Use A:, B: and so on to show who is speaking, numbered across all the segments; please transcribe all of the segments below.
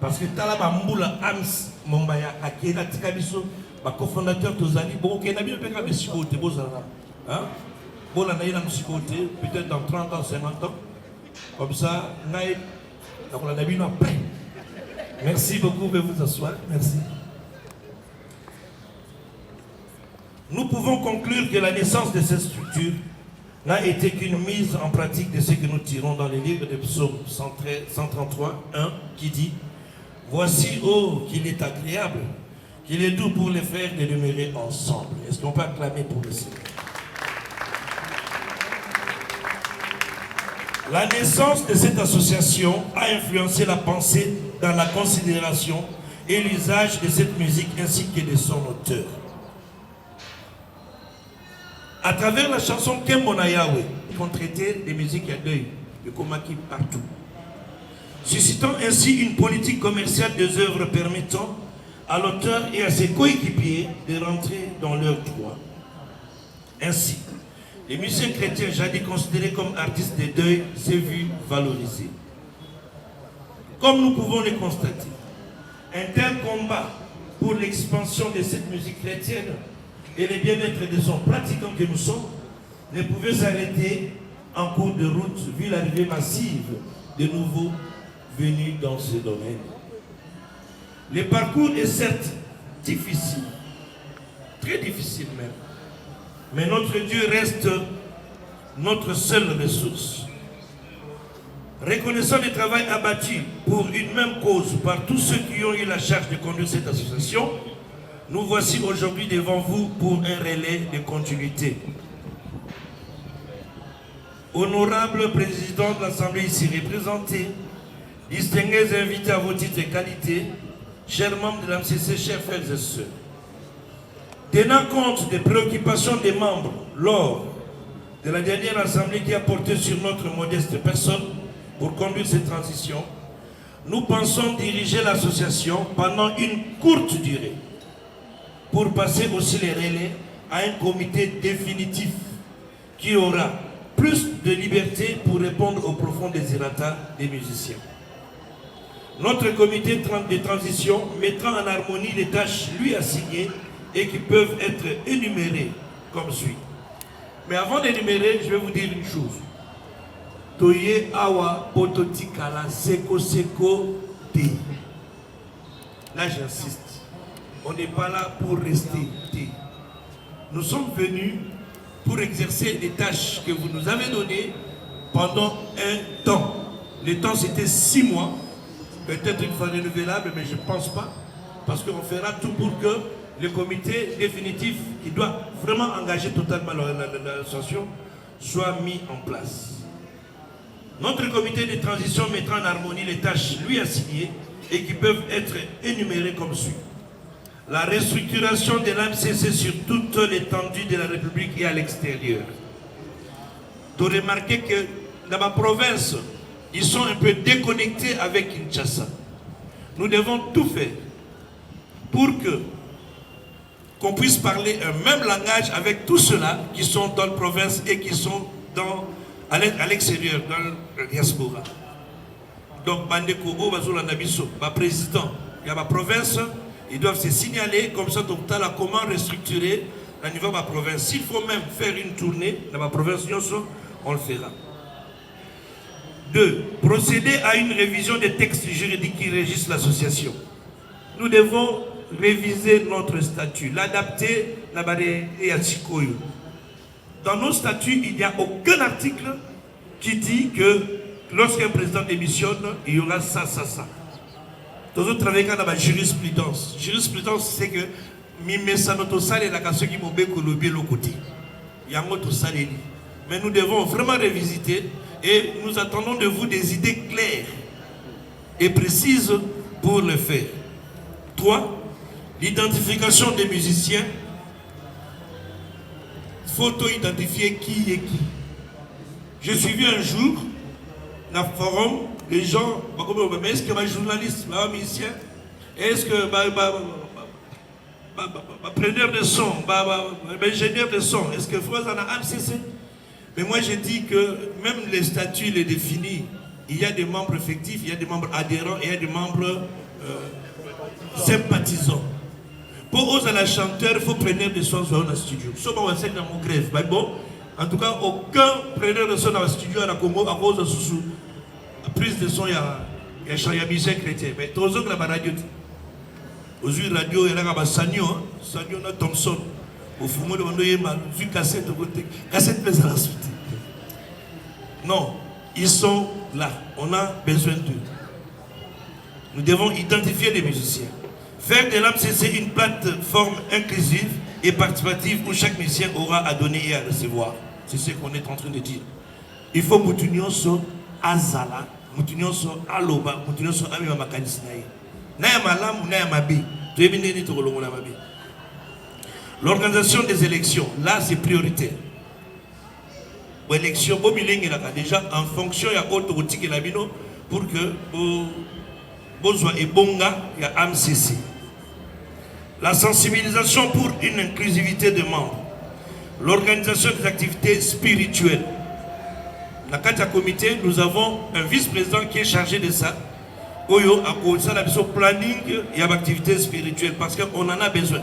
A: Parce que Talaba Mboula Ams Mombaya Akela Tikabiso, ma cofondateur Tozali, bon, qui n'a bien pas de psychoté, hein? Bon, on a eu la psychoté, peut-être dans 30 ans, 50 ans. Comme ça, on a vu après. Merci beaucoup, veuillez vous asseoir. Merci. Nous pouvons conclure que la naissance de cette structure n'a été qu'une mise en pratique de ce que nous tirons dans les livres de Psaume 133, 1, qui dit « Voici, oh, qu'il est agréable, qu'il est doux pour les frères de demeurer ensemble. » Est-ce qu'on peut acclamer pour le Seigneur? La naissance de cette association a influencé la pensée dans la considération et l'usage de cette musique ainsi que de son auteur. À travers la chanson Kembona Yahweh, ils vont traiter des musiques à deuil, de Komaki partout. Suscitant ainsi une politique commerciale des œuvres permettant à l'auteur et à ses coéquipiers de rentrer dans leurs droits. Ainsi, les musiciens chrétiens jadis considérés comme artistes de deuil s'est vu valorisés. Comme nous pouvons le constater, un tel combat pour l'expansion de cette musique chrétienne et le bien-être de son pratiquant que nous sommes ne pouvait s'arrêter en cours de route vu l'arrivée massive de nouveaux venus dans ce domaine. Le parcours est certes difficile, très difficile même, mais notre Dieu reste notre seule ressource. Reconnaissant le travail abattu pour une même cause par tous ceux qui ont eu la charge de conduire cette association, nous voici aujourd'hui devant vous pour un relais de continuité. Honorable président de l'Assemblée ici représenté, distingués invités à vos titres et qualités, chers membres de l'AMCC, chers frères et sœurs, tenant compte des préoccupations des membres lors de la dernière assemblée qui a porté sur notre modeste personne pour conduire cette transition, nous pensons diriger l'association pendant une courte durée pour passer aussi les relais à un comité définitif qui aura plus de liberté pour répondre aux profonds désirata des musiciens. Notre comité de transition mettra en harmonie les tâches lui assignées et qui peuvent être énumérées comme suit. Mais avant d'énumérer, je vais vous dire une chose. Toye awa pototikala seko seko te. Là j'insiste. On n'est pas là pour rester. Nous sommes venus pour exercer les tâches que vous nous avez données pendant un temps. Le temps c'était 6 mois. Peut-être une fois renouvelable, mais je ne pense pas. Parce qu'on fera tout pour que le comité définitif, qui doit vraiment engager totalement l'association, soit mis en place. Notre comité de transition mettra en harmonie les tâches lui assignées et qui peuvent être énumérées comme suit. La restructuration de l'AMCC sur toute l'étendue de la République et à l'extérieur. De remarquer que dans ma province, ils sont un peu déconnectés avec Kinshasa. Nous devons tout faire pour qu'on puisse parler un même langage avec tous ceux-là qui sont dans la province et qui sont à l'extérieur, dans la diaspora. Donc, Bandeko, Obazoula Nabiso, ma président, il y a ma province, ils doivent se signaler, comme ça, donc, comment restructurer à niveau de ma province. S'il faut même faire une tournée dans ma province, on le fera. 2. Procéder à une révision des textes juridiques qui régissent l'association. Nous devons réviser notre statut, l'adapter dans nos statuts, il n'y a aucun article qui dit que lorsqu'un président démissionne, il y aura ça. Nous travaillons dans la jurisprudence. Jurisprudence, c'est que mais nous devons vraiment revisiter et nous attendons de vous des idées claires et précises pour le faire. 3. L'identification des musiciens. Faut identifier qui est qui. J'ai suivi un jour dans le forum, les gens, mais est-ce que ma journaliste, ma musicien, est-ce que ma preneur de son, ma ingénieur de son, est-ce que Froza a AMCC? Mais moi j'ai dit que même les statuts les définissent. Il y a des membres effectifs, il y a des membres adhérents, il y a des membres sympathisants. Pour oser la chanteur, il faut prendre des sons dans le studio. Sauf qu'on enseigne dans mon grève. Bon, en tout cas, aucun preneur de son dans le studio à la Congo à cause de la prise de son, il y a Michel Chrétien. Mais tous les autres, la radio. Aujourd'hui, la radio, il y a Sanyo, Sanyo Thompson. Au fond, on a vu cassette de côté. Cassette, mais à la suite. Non, ils sont là. On a besoin d'eux. Nous devons identifier les musiciens. Faire de l'AMCC une plateforme inclusive et participative où chaque musicien aura à donner et à recevoir. C'est ce qu'on est en train de dire. Il faut moutunio so azala, moutunio so aloba, moutunio so ami makanisnaï. Naya malam ou naya mabi. L'organisation des élections, là c'est prioritaire. L'élection, déjà en fonction, il y a autoroute qui est pour que besoin et bonga, il y a AMCC. La sensibilisation pour une inclusivité de membres. L'organisation des activités spirituelles. Dans le comité, nous avons un vice-président qui est chargé de ça. Oyo a ça la planning et activités spirituelles parce qu'on en a besoin.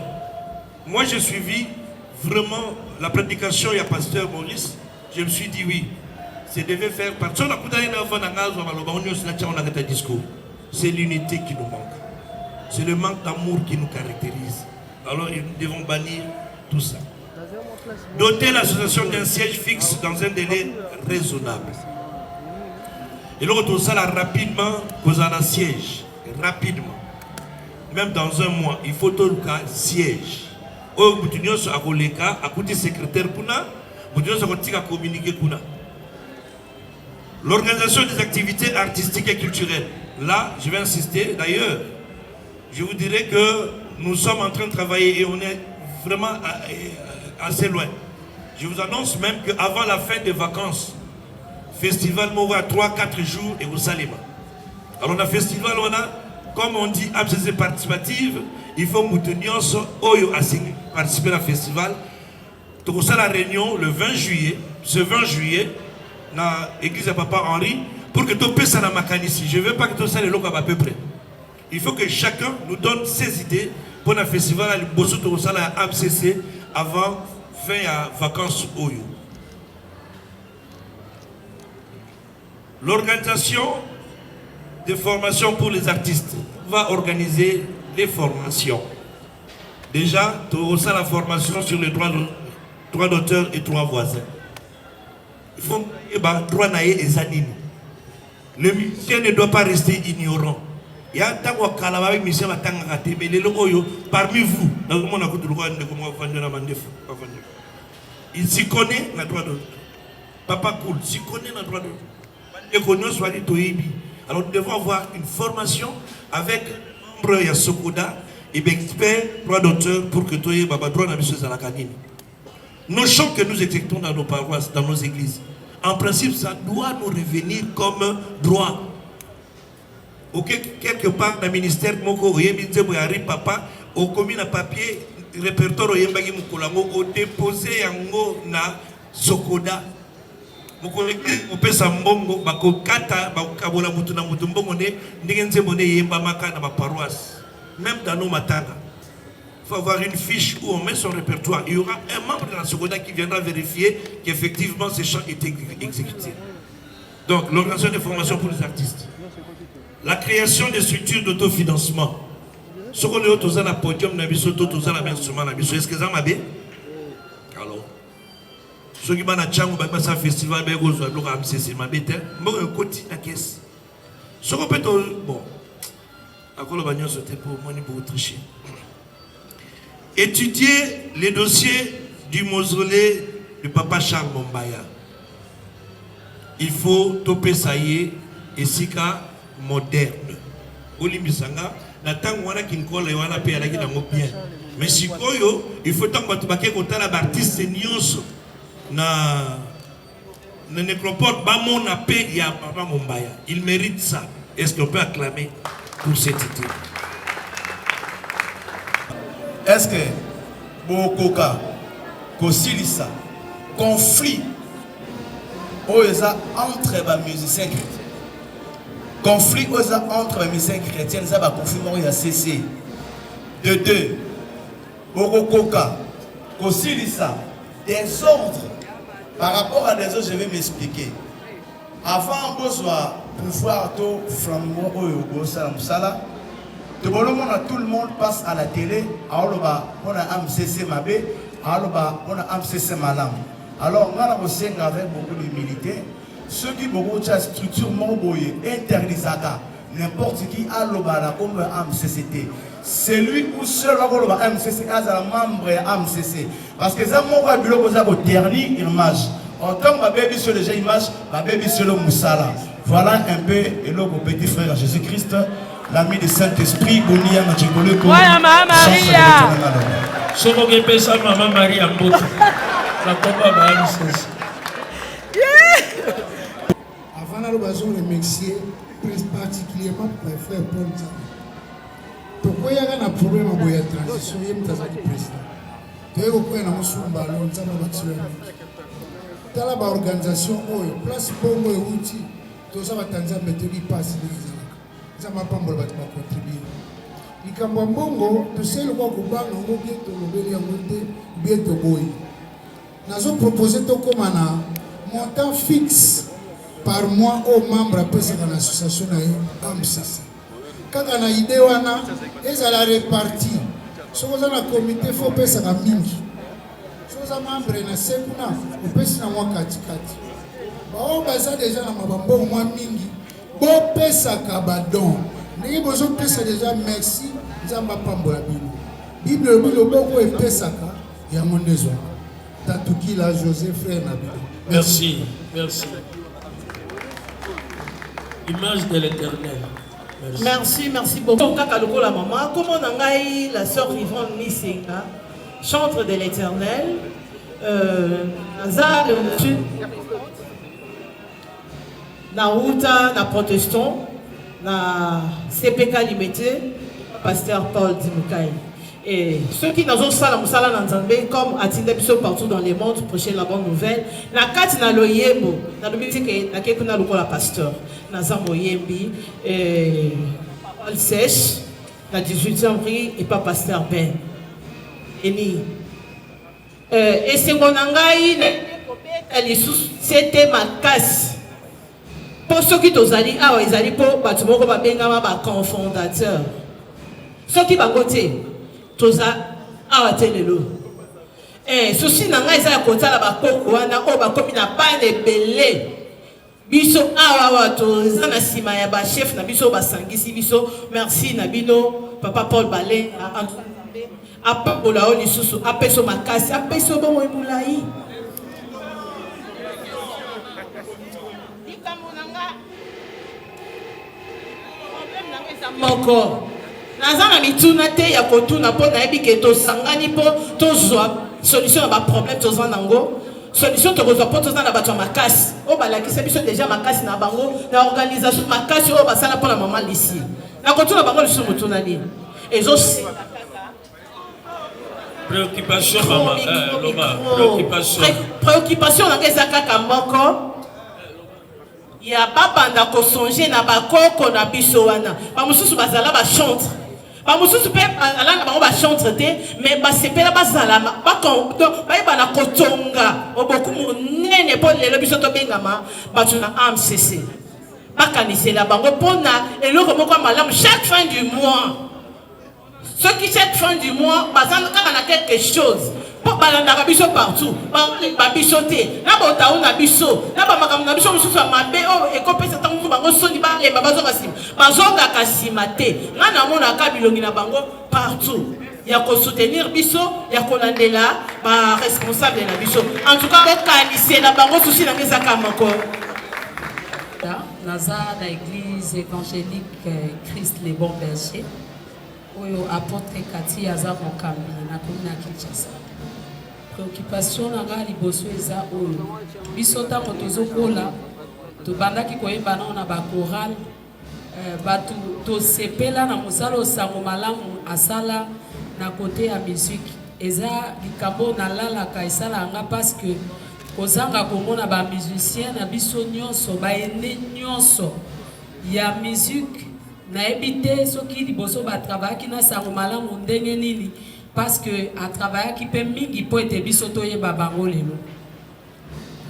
A: Moi j'ai suivi vraiment la prédication, il y a pasteur Maurice. Je me suis dit oui, c'est devait faire partie. C'est l'unité qui nous manque. C'est le manque d'amour qui nous caractérise. Alors nous devons bannir tout ça. Doter l'association d'un siège fixe dans un délai raisonnable. Et là, tout ça là, rapidement, vous avez un siège. Rapidement. Même dans un mois, il faut tout le cas siège. Au bout d'une heure, à l'écart, à côté secrétaire, l'organisation des activités artistiques et culturelles. Là, je vais insister. D'ailleurs, je vous dirais que nous sommes en train de travailler et on est vraiment assez loin. Je vous annonce même qu'avant la fin des vacances, festival Moura 3-4 jours et au Salima. Alors, dans le festival, on a, comme on dit, AMCC participative, il faut nous tenir à participer au festival. Donc, ça la réunion le 20 juillet, ce 20 juillet, dans l'église de Papa Henri, pour que tout puisse aller à ici. Je ne veux pas que tout ça les locaux à peu près. Il faut que chacun nous donne ses idées pour le festival à AMCC avant fin à vacances Oyo. L'organisation de formation pour les artistes va organiser les formations. Déjà, tout ça la formation sur les droits d'auteur et droits voisins. Il faut droit naïe et zanini. Le musicien ne doit pas rester ignorant. Il y a un temps où parmi vous, il s'y connaît dans le droit d'auteur. Papa cool, s'y connaît dans le droit d'auteur. Alors nous devons avoir une formation avec membre de Sokoda et expert droit d'auteur pour que tu aies droit à la canine. Nos chants que nous exécutons dans nos paroisses, dans nos églises, en principe, ça doit nous revenir comme droit. Quelque part dans le ministère, papa, au commis à papier, répertoire au déposé na Sokoda. On peut s'embongo, même dans nos matins. Il faut avoir une fiche où on met son répertoire. Il y aura un membre de la Sokoda qui viendra vérifier qu'effectivement ces chants étaient exécutés. Donc, l'organisation de formation pour les artistes. La création des structures d'autofinancement. Ce qu'on est tous à la podium, tous à la instrument, est-ce que ça m'a bien? Alors, ceux qui ont un festival, c'est ma bête. Moi, un côté la caisse. Ce qu'on peut bon, à quoi le bagnon c'était pour moi, pour tricher. Étudier les dossiers du mausolée du papa Charles Mombaya. Il faut toper ça y est, et sika moderne. Olimbisanga, la tangue wana kinkola et wana pe alaki nango bien. Mais si koyo, il faut tant que tu kotala artiste nyonso na nécropole bamon na pe ya papa Mombaya. Il mérite ça. Est-ce qu'on peut acclamer pour cette idée?
B: Est-ce que Bokoka, Kosilisa, conflit entre les musiciens chrétiens? conflit entre les musiciens chrétiens, ça va conflit à cesser. De deux, Bokokoka, Kosilisa, des ordres. Par rapport à des autres, je vais m'expliquer. Avant de pouvoir tout flambeau au Salam, tout le monde passe à la télé. On a MCC Mabé, on a MCC Malam. Alors, on a aussi avec beaucoup d'humilité. Ceux qui ont beaucoup de structure interdisent n'importe qui a l'obala comme MCCT. C'est lui ou seul qui a MCC, membre de MCC. Parce que ça m'a dit que dernière image. En tant que baby sur les images, ma baby sur le Moussala. Voilà un peu et le petit frère Jésus-Christ, l'ami du Saint-Esprit, Bounia Machikole.
C: Voilà, Maman Maria.
A: Si vous avez ça, Maman Maria, la papa va MCC.
D: Avant de remercier particulièrement pour les frères Ponta. Pourquoi il y a un problème avec la transition, il y a un président. Il y a un problème dans la organisation, place pour moi, outil, tout ça va t'enlever mettre les passes. Ça m'a pas contribué. Il y a un bongo, tu sais le quoi que on bien te boy. Nous avons proposé comme un montant fixe par mois aux membres de l'association AMCC. Quand on a une idée, ils allaient répartir. Si vous avez un comité, il faut payer ça à mingi. Si vous avez un membre, vous payez ça à moi katikati. On basa déjà dans ma bambo au moins mingi. Bon paye ça à badon. Nous avons besoin de payer ça déjà merci. Nous avons pas de la Bible. Bible, le bon et paye ça il y a mon besoin. Tatouki là, Joseph frère Nabi.
A: Merci, merci. Image de l'Éternel.
C: Merci beaucoup. La maman, comme on a eu la sœur Yvonne Nisenga, chantre de l'Éternel, na protestant, na CPK limité, pasteur Paul Dimukai. Et ceux qui n'ont pas la comme Atinda Biso partout dans le monde, prochaine la bonne nouvelle, na kati na loyembo, na lobiti ke na kekuna lokola pasteur, na zambo yembi, Paul Sèche, na 18e rue et pas pasteur Ben. Et c'est mon angai, c'était ma casse. Pour ceux qui t'ont dit, ah, ils allaient pour Batumoko Babengama, ma cofondateur. Ceux qui m'ont côté. Toza awatelelo ceci nanga eza kota la bakoko wana o bakomi na bane belé biso awa toza na sima ya ba chef na biso basangisi biso merci na bino papa Paul Balé apabola o lisusu apeso makasi apeso bongo emulai moko Nazana mituna te ya kotuna po na ebike to sangani po to zwa solution ba problème to zwa nango solution to kozwa po to zana bato makasi o balaki se biso déjà makasi na bango na organisation makasi o basala po na maman lisi na kotuna bango lisu mutuna ni ezo
A: préoccupation maman Loma
C: préoccupation na ngeza kaka moko ya babanda ko songer na bakoko na biso wana ba mususu bazala ba chantre ba mususu pe ala na bango ba chantre te mais ba sepela bazala ba konto ba ibana kotonga oboku munene po lelo biso to bengama batuna AMCC bakanisela bango pona eloko moko malamu chaque fin du mois ceux qui chaque fin du mois bazana kana quelque chose pour balanda biso partout ba biso te na bota na biso na ba makambo na biso mususu mabe o ekopesa tangu bango soni ba lemba bazoka sima bazonga kasima te ngana mona ka bilongi na bango partout ya ko soutenir biso ya ko landela ba responsable na biso en tout cas bokanise na bango souci na ngeza kamako
E: naza na église évangélique Christ les bons bergers oyo apôtre Kati aza mokambi na commune ya Kinshasa. Préoccupation na nga liboso eza oyo biso ntango tozokola tobandaki koyeba na bachoral bato tosepela na mosala osango malamu asala na kote ya musique eza likambo nalalaka esalanga parce que kozanga komona bamusicien na biso nyonso baende nyonso Il y a musique, na habité ceux qui liboso ba travail qui na saromala mondenge nini parce que à travailler qui peut mingi po ete bisoto ye babango lelo.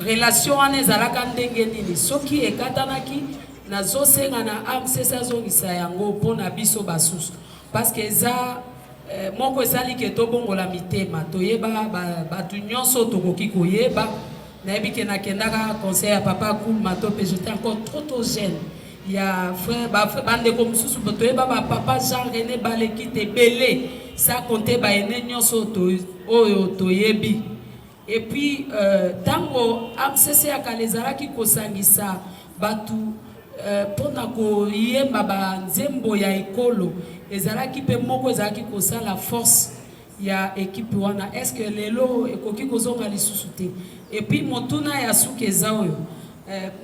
E: Relation ane zalaka ndenge nini soki ekatanaki nazo senga na amsesa zongisa yango pona biso basusu parce que za moko ezali ke tobongola mitema toyeba batu nyonso tokoki koyeba nayebi ke nakendaka conseil ya papa cool matope j'étais encore trop jeune. Il y a frère bandeko mosusu toyeba papa Jean René Baleki te belé ça comptait ba ene nyonso oyo toyebi. Et puis tango amsese akalezalaki kosangisa batu pona koyemba ba nzembo ya ekolo ezalaki pe moko ezalaki kosala force ya équipe wana est-ce que lelo ekoki kozonga lisusu te. Et puis motuna ya suki eza oyo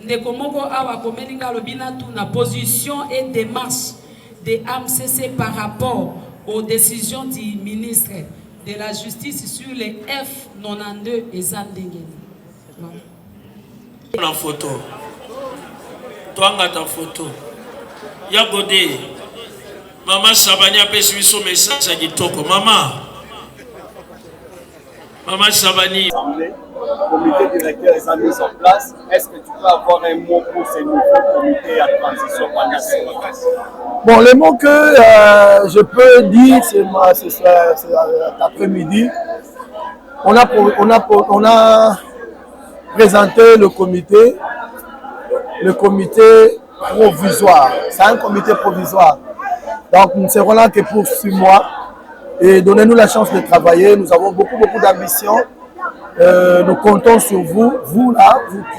E: ndeko moko awa komeninga alobina tu na position et démarche de AMCC par rapport aux décisions du ministre de la justice sur les F92 et Zandengeni.
F: La photo. Toi, ta photo. Yagode. Maman Sabania peut suivre son message à Gitoko. Maman Sabani.
G: Le comité directeur est mis en place. Est-ce que tu peux avoir un mot pour ce nouveau comité à transition par
H: Bon, le mot que je peux dire, c'est cet après-midi. On a présenté le comité provisoire. C'est un comité provisoire. Donc, nous ne serons là que pour 6 mois. Et donnez-nous la chance de travailler. Nous avons beaucoup d'ambition. Nous comptons sur vous, vous là, vous qui